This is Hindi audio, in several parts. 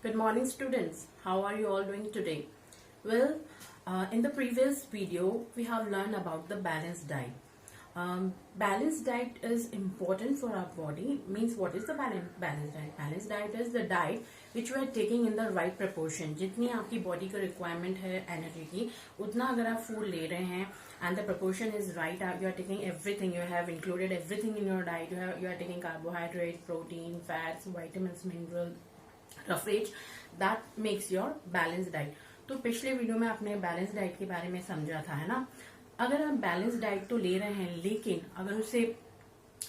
Good morning, students. How are you all doing today? Well, in the previous video, we have learned about the balanced diet. Balanced diet is important for our body. Means what is the balanced diet? Balanced diet is the diet which we are taking in the right proportion. जितनी आपकी body का requirement है energy की, उतना अगर आप food ले रहे हैं and the proportion is right, you are taking everything. You have included everything in your diet. You are taking carbohydrates, protein, fats, vitamins, minerals, roughage. That makes your balanced diet. तो पिछले वीडियो में आपने बैलेंस डाइट के बारे में समझा था, है ना। अगर आप बैलेंस डाइट तो ले रहे हैं, लेकिन अगर उसे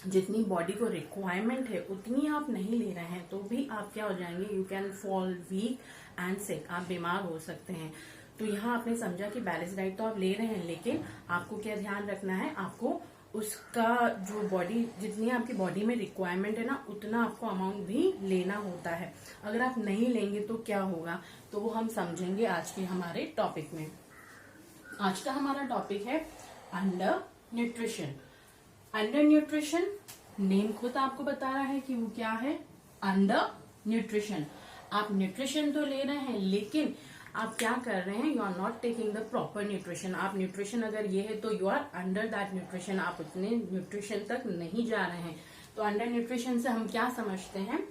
जितनी बॉडी को रिक्वायरमेंट है उतनी आप नहीं ले रहे हैं, तो भी आप क्या हो जाएंगे, you can fall weak and sick, आप बीमार हो सकते हैं। तो यहाँ आपने समझा कि बैलेंस डाइट तो आप ले रहे हैं, लेकिन आपको क्या ध्यान रखना है, आपको उसका जो बॉडी जितनी आपकी बॉडी में रिक्वायरमेंट है ना, उतना आपको अमाउंट भी लेना होता है। अगर आप नहीं लेंगे तो क्या होगा, तो वो हम समझेंगे आज के हमारे टॉपिक में। आज का हमारा टॉपिक है under nutrition. Under nutrition name खुद आपको बता रहा है कि वो क्या है, अंडर न्यूट्रिशन। आप न्यूट्रिशन तो ले रहे हैं, लेकिन आप क्या कर रहे हैं, you are not taking the proper nutrition. आप न्यूट्रिशन अगर ये है तो you are under that nutrition, आप उतने न्यूट्रिशन तक नहीं जा रहे हैं। तो अंडर न्यूट्रिशन से हम क्या समझते हैं,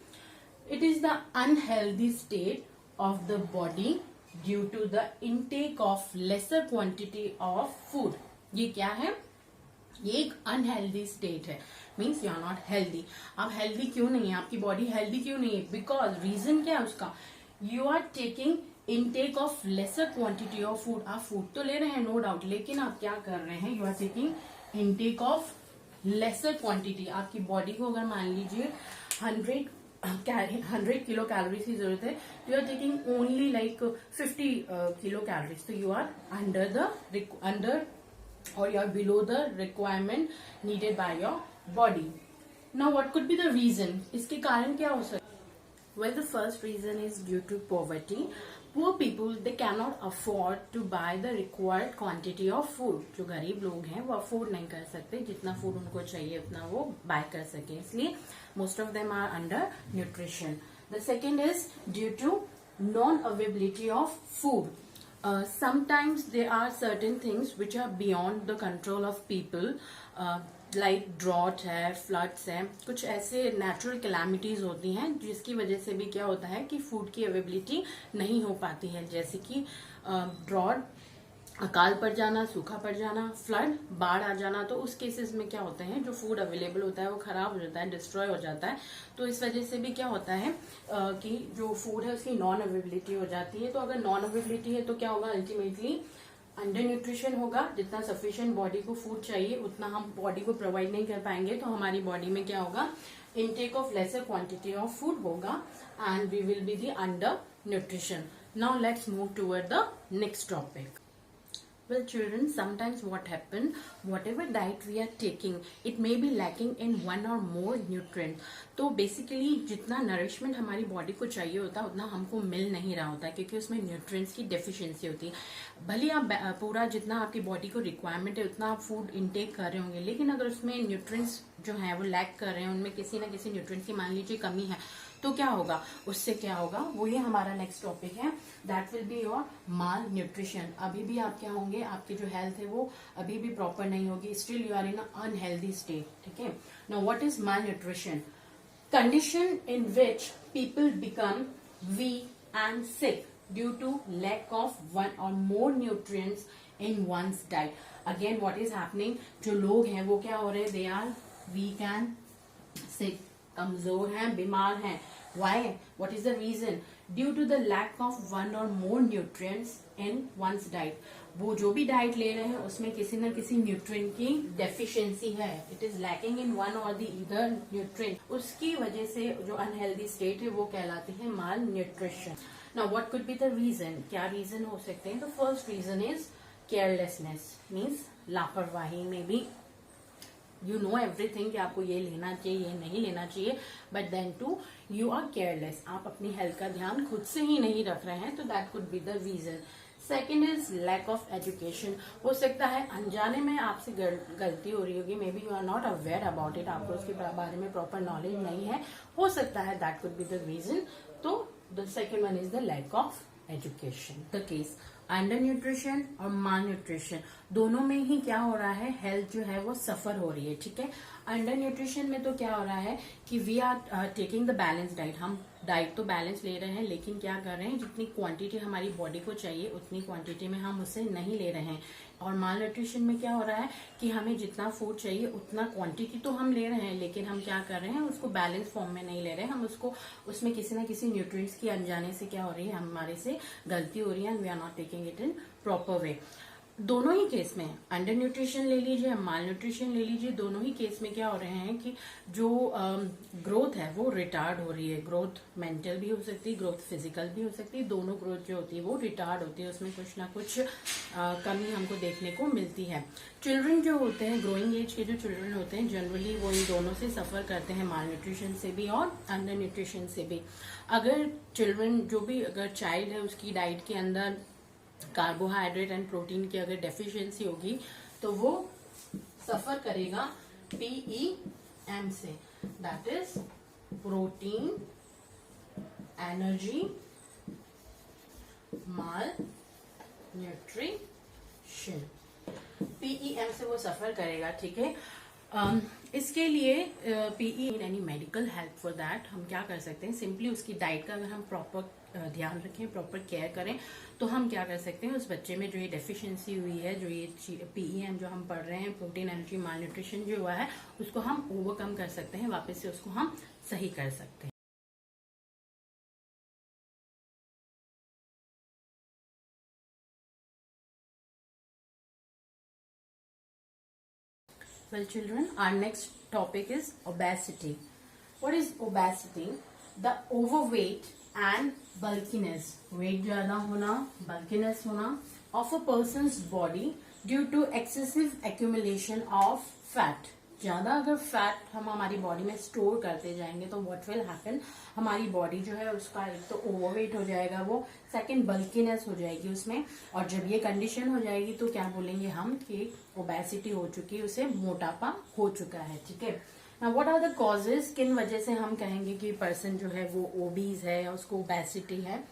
it is the unhealthy state of the body due to the intake of lesser quantity of food. ये क्या है, ये एक अनहेल्दी स्टेट है, means you are not healthy. आप हेल्दी क्यों नहीं है, आपकी बॉडी हेल्दी क्यों नहीं है, बिकॉज रीजन क्या है उसका, you are taking intake of lesser quantity of food. आप फूड तो ले रहे हैं नो डाउट, लेकिन आप क्या कर रहे हैं, you are taking intake of lesser quantity. आपकी बॉडी को अगर मान लीजिए 100 किलो कैलोरीज की जरूरत है, तो you are taking only like 50 kilo calories, तो you are under or you are below the requirement needed by your body. Now what could be the reason? इसके कारण क्या हो सकता है? Well, the first reason is due to poverty. Poor people, they cannot afford to buy the required quantity of food. जो गरीब लोग हैं वो अफोर्ड नहीं कर सकते, जितना फूड उनको चाहिए उतना वो बाय कर सके, इसलिए most of them are under nutrition. The second is due to non-availability of food. Sometimes there are certain things which are beyond the control of people, like drought है, floods है, कुछ ऐसे natural calamities होती हैं जिसकी वजह से भी क्या होता है कि फूड की अवेलेबिलिटी नहीं हो पाती है, जैसे कि ड्रॉट, अकाल पड़ जाना, सूखा पड़ जाना, फ्लड, बाढ़ आ जाना। तो उस केसेस में क्या होता है, जो फूड अवेलेबल होता है वो खराब हो जाता है, डिस्ट्रॉय हो जाता है। तो इस वजह से भी क्या होता है कि जो फूड है उसकी नॉन अवेलेबिलिटी हो जाती है। तो अगर नॉन अवेलेबिलिटी है तो क्या होगा, अल्टीमेटली अंडर न्यूट्रिशन होगा। जितना सफिशिएंट बॉडी को फूड चाहिए उतना हम बॉडी को प्रोवाइड नहीं कर पाएंगे, तो हमारी बॉडी में क्या होगा, intake of lesser quantity of food होगा and we will be the undernutrition. Now let's move toward the next topic. Well, children, sometimes what happen, whatever diet we are taking, it may be lacking in one or more nutrient. तो बेसिकली जितना नरिशमेंट हमारी बॉडी को चाहिए होता है उतना हमको मिल नहीं रहा होता है, क्योंकि उसमें न्यूट्रिएंट्स की डेफिशिएंसी होती है। भले आप पूरा जितना आपकी बॉडी को रिक्वायरमेंट है उतना आप फूड इनटेक कर रहे होंगे, लेकिन अगर उसमें न्यूट्रिएंट्स जो है वो लैक कर रहे हैं, उनमें किसी ना किसी न्यूट्रिएंट्स की मान लीजिए कमी है, तो क्या होगा, उससे क्या होगा, वो ये हमारा नेक्स्ट टॉपिक है, that will be your mall nutrition. अभी भी आप क्या होंगे, आपकी जो हेल्थ है वो अभी भी प्रॉपर नहीं होगी, still you are in unhealthy state, ठीक है। Now what is malnutrition? Condition in which people become weak and sick due to lack of one or more nutrients in one's diet. Again what is happening, जो लोग हैं वो क्या हो रहे हैं, they are weak and sick, कमजोर हैं, बीमार हैं। Why? What is the reason? Due to the lack of one or more nutrients in one's diet. वो जो भी डाइट ले रहे हैं उसमें किसी न किसी न्यूट्रिएंट की डेफिशिएंसी है, it is lacking in one और द अदर न्यूट्रिएंट। उसकी वजह से जो अनहेल्दी स्टेट है वो कहलाती है malnutrition. Now what could be the reason? क्या रीजन हो सकते हैं? The first reason is carelessness, means लापरवाही में भी यू नो एवरीथिंग कि आपको ये लेना चाहिए, ये नहीं लेना चाहिए, but then too you are careless, आप अपनी हेल्थ का ध्यान खुद से ही नहीं रख रहे हैं, तो that could be the reason. Second is lack of education. हो सकता है अनजाने में आपसे गलती हो रही होगी, maybe you are not aware about it, आपको उसके बारे में प्रॉपर नॉलेज नहीं है, हो सकता है that could be the reason. तो the second one is the lack of education. The case undernutrition और माल न्यूट्रिशन दोनों में ही क्या हो रहा है, हेल्थ जो है वो सफर हो रही है. ठीक है, अंडर न्यूट्रिशन में तो क्या हो रहा है कि we are taking the balance diet. हम डाइट तो बैलेंस ले रहे हैं, लेकिन क्या कर रहे हैं, जितनी क्वांटिटी हमारी बॉडी को चाहिए उतनी क्वांटिटी में हम उसे नहीं ले रहे हैं. और माल न्यूट्रिशन में क्या हो रहा है कि हमें जितना फूड चाहिए उतना क्वांटिटी तो हम ले रहे हैं, लेकिन हम क्या कर रहे हैं, उसको बैलेंस फॉर्म में नहीं ले रहे हैं. हम उसको उसमें किसी ना किसी न्यूट्रिएंट्स की अनजाने से क्या हो रही है, हमारे से गलती हो रही है, and we are not taking it in proper way. दोनों ही केस में अंडर न्यूट्रिशन ले लीजिए, माल न्यूट्रिशन ले लीजिए, दोनों ही केस में क्या हो रहे हैं कि जो ग्रोथ है वो रिटार्ड हो रही है. ग्रोथ मेंटल भी हो सकती है, ग्रोथ फिजिकल भी हो सकती है. दोनों ग्रोथ जो होती है वो रिटार्ड होती है, उसमें कुछ ना कुछ कमी हमको देखने को मिलती है. चिल्ड्रन जो होते हैं, ग्रोइंग एज के जो चिल्ड्रन होते हैं, जनरली वो इन दोनों से सफर करते हैं, माल न्यूट्रिशन से भी और अंडर न्यूट्रिशन से भी. अगर चिल्ड्रन जो भी अगर चाइल्ड है उसकी डाइट के अंदर कार्बोहाइड्रेट एंड प्रोटीन की अगर डेफिशिएंसी होगी तो वो सफर करेगा PEM से, that is protein energy mall nutrition. PEM से वो सफर करेगा. ठीक है, इसके लिए PE any medical help for that हम क्या कर सकते हैं, सिंपली उसकी डाइट का अगर हम प्रॉपर ध्यान रखें, प्रॉपर केयर करें, तो हम क्या कर सकते हैं, उस बच्चे में जो ये डेफिशिएंसी हुई है, जो ये PEM जो हम पढ़ रहे हैं, प्रोटीन एनर्जी माल न्यूट्रिशन जो हुआ है, उसको हम ओवरकम कर सकते हैं, वापस से उसको हम सही कर सकते हैं. Well, children, our next topic is obesity. What is obesity? The overweight and bulkiness, weight ज़्यादा होना, bulkiness होना of a person's body due to excessive accumulation of fat. ज्यादा अगर फैट हम हमारी बॉडी में स्टोर करते जाएंगे तो व्हाट विल हैपन, हमारी बॉडी जो है उसका एक तो ओवरवेट हो जाएगा, वो सेकंड बल्कीनेस हो जाएगी उसमें. और जब ये कंडीशन हो जाएगी तो क्या बोलेंगे हम कि ओबेसिटी हो चुकी है, उसे मोटापा हो चुका है. ठीक है, now what are the causes, किन वजह से हम कहेंगे कि पर्सन जो है वो ओबीज है या उसको ओबेसिटी है.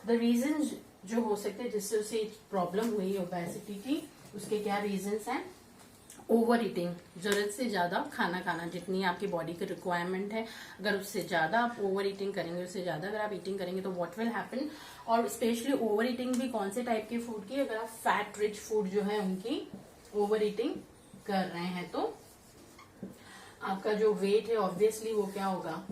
द रीजन जो हो सकते हैं जिससे उसे प्रॉब्लम हुई ओबेसिटी की, उसके क्या रीजंस हैं. ओवर ईटिंग, जरूरत से ज्यादा खाना खाना, जितनी आपकी बॉडी की रिक्वायरमेंट है, अगर उससे ज्यादा आप ओवर ईटिंग करेंगे, उससे ज्यादा अगर आप ईटिंग करेंगे तो व्हाट विल हैपन. और स्पेशली ओवर ईटिंग भी कौन से टाइप के फूड की, अगर आप फैट रिच फूड जो है उनकी ओवर ईटिंग कर रहे हैं तो आपका जो वेट है ऑब्वियसली वो क्या होगा,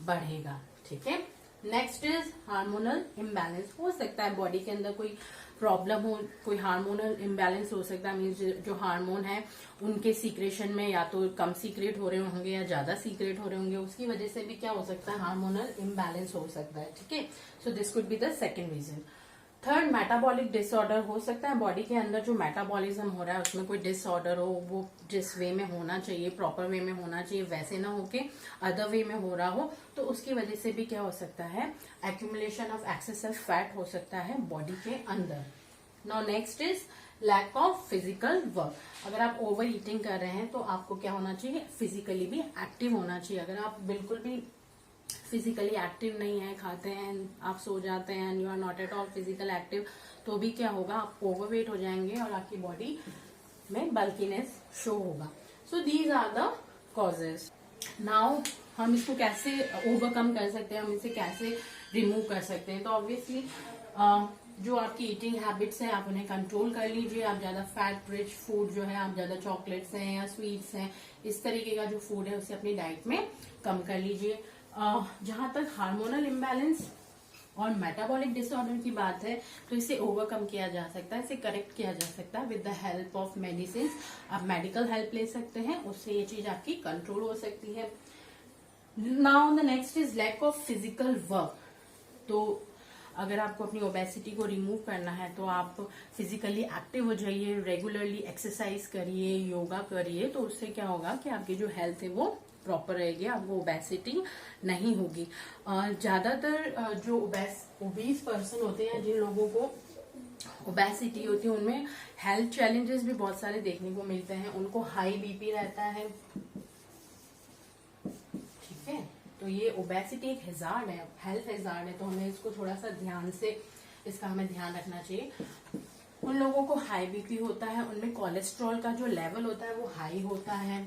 बढ़ेगा. ठीक है, नेक्स्ट इज हार्मोनल इम्बैलेंस. हो सकता है बॉडी के अंदर कोई प्रॉब्लम हो, कोई हार्मोनल इम्बैलेंस हो सकता है, मीन्स जो हार्मोन है उनके सीक्रेशन में या तो कम सीक्रेट हो रहे होंगे या ज्यादा सीक्रेट हो रहे होंगे, उसकी वजह से भी क्या हो सकता है, हार्मोनल इम्बैलेंस हो सकता है. ठीक है, so this could be the second reason. Third, metabolic disorder हो सकता है, बॉडी के अंदर जो मेटाबॉलिज्म हो रहा है उसमें कोई डिसऑर्डर हो, वो जिस वे में होना चाहिए, प्रॉपर वे में होना चाहिए, वैसे ना होके अदर वे में हो रहा हो, तो उसकी वजह से भी क्या हो सकता है, एक्यूमुलेशन ऑफ एक्सेसिव फैट हो सकता है बॉडी के अंदर. Now next is lack of physical work. अगर आप ओवर ईटिंग कर रहे हैं तो आपको क्या होना चाहिए, फिजिकली भी एक्टिव होना चाहिए. अगर आप बिल्कुल भी फिजिकली एक्टिव नहीं है, खाते हैं, आप सो जाते हैं, you are not at all physical active, तो भी क्या होगा, आप ओवरवेट हो जाएंगे और आपकी बॉडी में बल्कीनेस शो होगा. So these are the causes. Now हम इसको कैसे ओवरकम कर सकते हैं, हम इसे कैसे रिमूव कर सकते हैं. तो ऑब्वियसली जो आपकी ईटिंग हैबिट्स हैं आप उन्हें कंट्रोल कर लीजिए. आप ज्यादा फैट रिच फूड जो है, आप ज्यादा चॉकलेट्स हैं या स्वीट्स हैं, इस तरीके का जो फूड है उसे अपनी डाइट में कम कर लीजिए. जहां तक हार्मोनल इम्बैलेंस और मेटाबॉलिक डिसऑर्डर की बात है तो इसे ओवरकम किया जा सकता है, इसे करेक्ट किया जा सकता है with the help of medicine. आप मेडिकल हेल्प ले सकते हैं, उससे ये चीज आपकी कंट्रोल हो सकती है. Now the next is lack of physical work. तो अगर आपको अपनी ओबेसिटी को रिमूव करना है तो आप फिजिकली एक्टिव हो जाइए, रेगुलरली एक्सरसाइज करिए, योगा करिए, तो उससे क्या होगा कि आपकी जो हेल्थ है वो प्रॉपर रहेगी, आपको ओबेसिटी नहीं होगी. ज्यादातर जो ओबीस पर्सन होते हैं, जिन लोगों को ओबेसिटी होती है, उनमें हेल्थ चैलेंजेस भी बहुत सारे देखने को मिलते हैं. उनको हाई बीपी रहता है, ठीक है, तो तो ये ओबेसिटी एक हैजार्ड है, हेल्थ हैजार्ड है, तो हमें इसको थोड़ा सा ध्यान से इसका हमें ध्यान रखना चाहिए। उन लोगों को हाई बीपी होता है, उनमें कोलेस्ट्रॉल का जो लेवल होता है वो हाई होता है।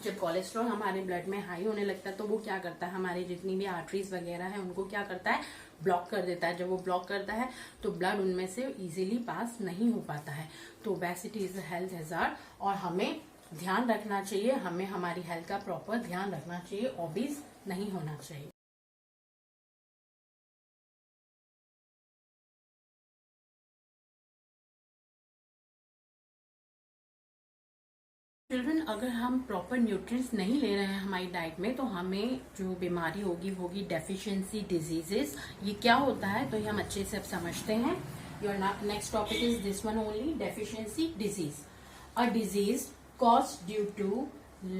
जब कोलेस्ट्रॉल हमारे ब्लड में हाई होने लगता है तो वो क्या करता है, हमारी जितनी भी आर्टरीज वगैरह है उनको क्या करता है, ब्लॉक कर देता है। जब वो ब्लॉक करता है तो ब्लड उनमें से इजीली पास नहीं हो पाता है। तो obesity is a health hazard और हमें ध्यान रखना चाहिए, हमें हमारी हेल्थ का प्रॉपर ध्यान रखना चाहिए, ओबीज नहीं होना चाहिए। चिल्ड्रन, अगर हम प्रॉपर न्यूट्रिएंट्स नहीं ले रहे हैं हमारी डाइट में तो हमें जो बीमारी होगी डेफिशिएंसी डिजीजेस। ये क्या होता है तो ये हम अच्छे से अब समझते हैं। Your next topic is this one only, deficiency disease. A disease caused due to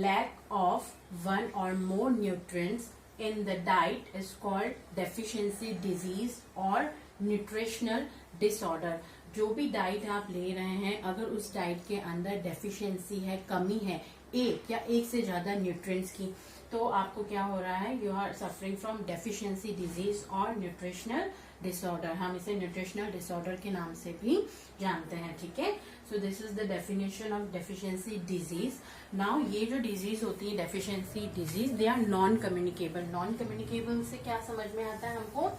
lack of one or more nutrients in the diet is called deficiency disease or nutritional disorder। जो भी डाइट आप ले रहे हैं अगर उस डाइट के अंदर डेफिशिएंसी है, कमी है एक या एक से ज्यादा न्यूट्रिएंट्स की, तो आपको क्या हो रहा है, you are suffering from deficiency disease और न्यूट्रिशनल डिसऑर्डर। हम इसे न्यूट्रिशनल डिसऑर्डर के नाम से भी जानते हैं, ठीक है। So this is the definition of deficiency disease. Now ये जो डिजीज होती है deficiency disease, they are non communicable. Non communicable से क्या समझ में आता है हमको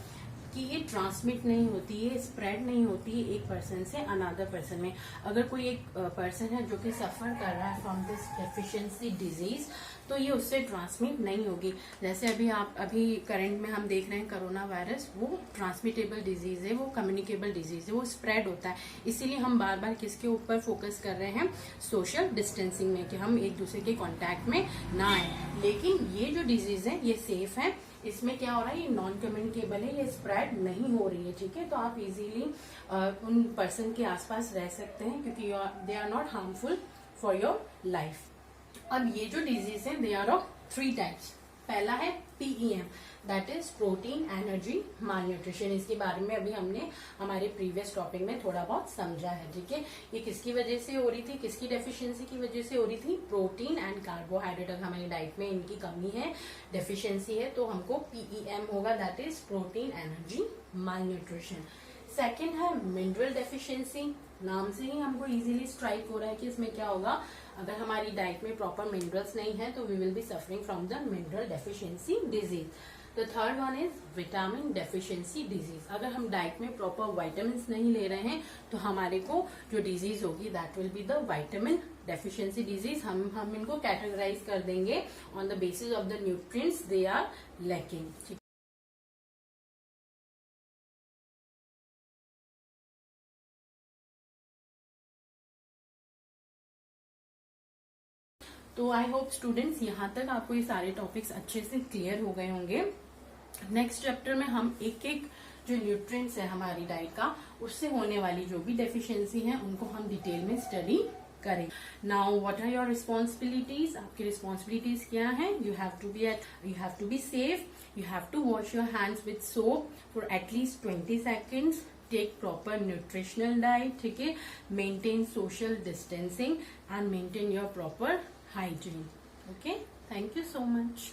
कि ये ट्रांसमिट नहीं होती है, स्प्रेड नहीं होती है एक पर्सन से अनदर पर्सन में। अगर कोई एक पर्सन है जो कि सफर कर रहा है फ्रॉम दिस डेफिशिएंसी डिजीज तो ये उससे ट्रांसमिट नहीं होगी। जैसे अभी करंट में हम देख रहे हैं कोरोना वायरस, वो ट्रांसमिटेबल डिजीज है, वो कम्युनिकेबल डिजीज है, वो स्प्रेड होता है। इसीलिए हम बार बार किसके ऊपर फोकस कर रहे हैं, सोशल डिस्टेंसिंग में, कि हम एक दूसरे के कांटेक्ट में ना आए। लेकिन ये जो डिजीज है ये सेफ है, इसमें क्या हो रहा है, ये नॉन कम्युनिकेबल है, ये स्प्रेड नहीं हो रही है, ठीक है। तो आप इजीली उन पर्सन के आसपास रह सकते हैं क्योंकि they are not harmful for your life. अब ये जो डिजीज है दे आर ऑफ 3 टाइप्स। पहला है PEM, that is protein energy mall nutrition. इसके बारे में अभी हमने हमारे प्रीवियस टॉपिक में थोड़ा बहुत समझा है, ठीक है। ये किसकी वजह से हो रही थी, किसकी डेफिशिएंसी की वजह से हो रही थी, प्रोटीन एंड कार्बोहाइड्रेट। अगर हमारी डाइट में इनकी कमी है, डेफिशिएंसी है, तो हमको PEM होगा, that is protein energy mall nutrition. Second है मिनरल डेफिशिएंसी। नाम से ही हमको इजीली स्ट्राइक हो रहा है कि इसमें क्या होगा, अगर हमारी डाइट में प्रॉपर मिनरल्स नहीं है तो we will be suffering from the mineral deficiency disease. The third one is vitamin deficiency disease. अगर हम डाइट में प्रॉपर विटामिन नहीं ले रहे हैं तो हमारे को जो डिजीज होगी that will be the vitamin deficiency disease. हम इनको कैटेगराइज कर देंगे on the basis of the nutrients they are lacking. तो आई होप स्टूडेंट्स यहाँ तक आपको ये सारे टॉपिक्स अच्छे से क्लियर हो गए होंगे। नेक्स्ट चैप्टर में हम एक एक जो न्यूट्रिएंट्स है हमारी डाइट का, उससे होने वाली जो भी डेफिशिएंसी है उनको हम डिटेल में स्टडी करें। Now what are your responsibilities, आपकी रिस्पॉन्सिबिलिटीज क्या है, you have to be safe, you have to wash your hands with soap for at least 20 seconds, take proper nutritional diet, ठीक है, maintain social distancing and maintain your proper hygiene. Okay, thank you so much.